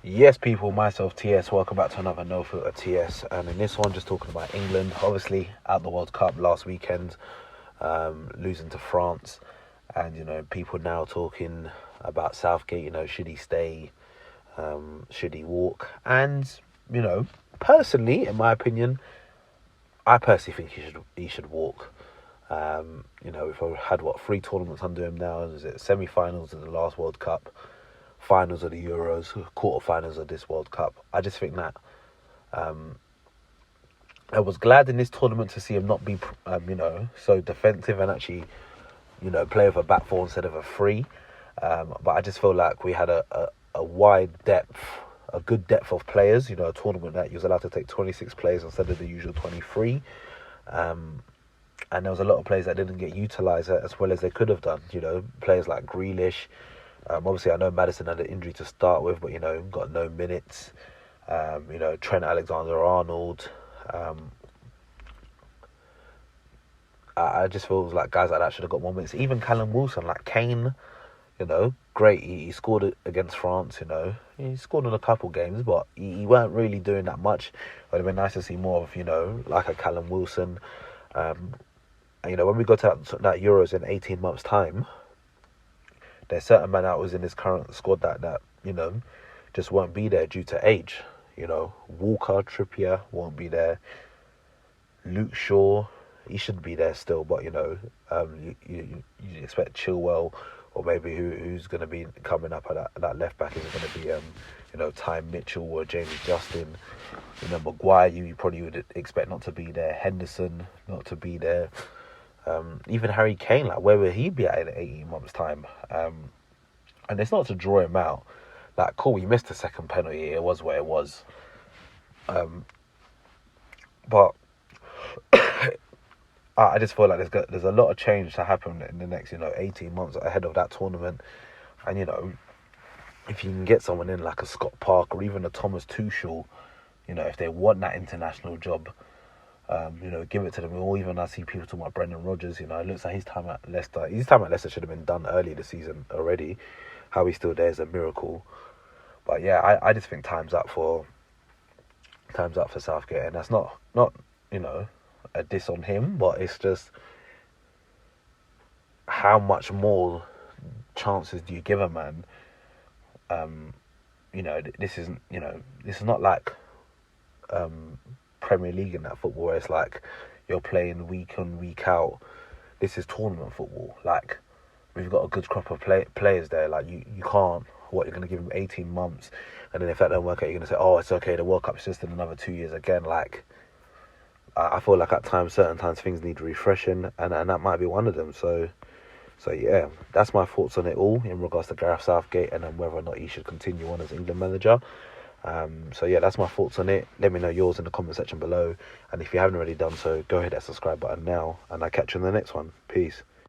Yes, people, myself, TS, welcome back to another NoFilterTS. And in this one, just talking about England, obviously at the World Cup last weekend, losing to France. And, people now talking about Southgate, should he stay, should he walk? And, personally, in my opinion, I personally think he should walk. We've had, 3 tournaments under him now. Is it semi-finals of the last World Cup? Finals of the Euros, quarterfinals of this World Cup. I just think that I was glad in this tournament to see him not be, so defensive and actually, play with a back four instead of a three. But I just feel like we had a wide depth, a good depth of players. A tournament that you was allowed to take 26 players instead of the usual 23. And there was a lot of players that didn't get utilised as well as they could have done. Players like Grealish. Obviously, I know Maddison had an injury to start with, but, got no minutes. Trent Alexander-Arnold. I just feel like guys like that should have got more minutes. Even Callum Wilson, like Kane, great. He scored against France, He scored in a couple games, but he weren't really doing that much. It would have been nice to see more of, like a Callum Wilson. And, when we go to that Euros in 18 months' time, there's certain men that was in this current squad that just won't be there due to age. Walker, Trippier won't be there. Luke Shaw, he should be there still, but you expect Chilwell or maybe who's going to be coming up at that left back is going to be Ty Mitchell or James Justin. Maguire, you probably would expect not to be there. Henderson not to be there. Even Harry Kane, like where will he be at in 18 months' time? And it's not to draw him out. Like, cool, he missed the second penalty. It was where it was. But I just feel like there's a lot of change to happen in the next 18 months ahead of that tournament. And if you can get someone in like a Scott Parker or even a Thomas Tuchel, if they want that international job. Give it to them. Or even I see people talking about Brendan Rodgers. It looks like his time at Leicester should have been done early this season already. How he's still there is a miracle. But yeah, I just think time's up for Southgate, and that's not a diss on him, but it's just how much more chances do you give a man? This is not like Premier League in that football where it's like you're playing week in, week out. This is tournament football. Like, we've got a good crop of players there. Like, you can't, you're going to give them 18 months, and then if that don't work out, you're going to say, oh, it's okay, the World Cup's just in another 2 years again. Like, I feel like at certain times things need refreshing, and that might be one of them. So yeah, that's my thoughts on it all in regards to Gareth Southgate and then whether or not he should continue on as England manager. So yeah, that's my thoughts on it. Let me know yours in the comment section below, and if you haven't already done so, go ahead and subscribe button now, and I'll catch you in the next one. Peace.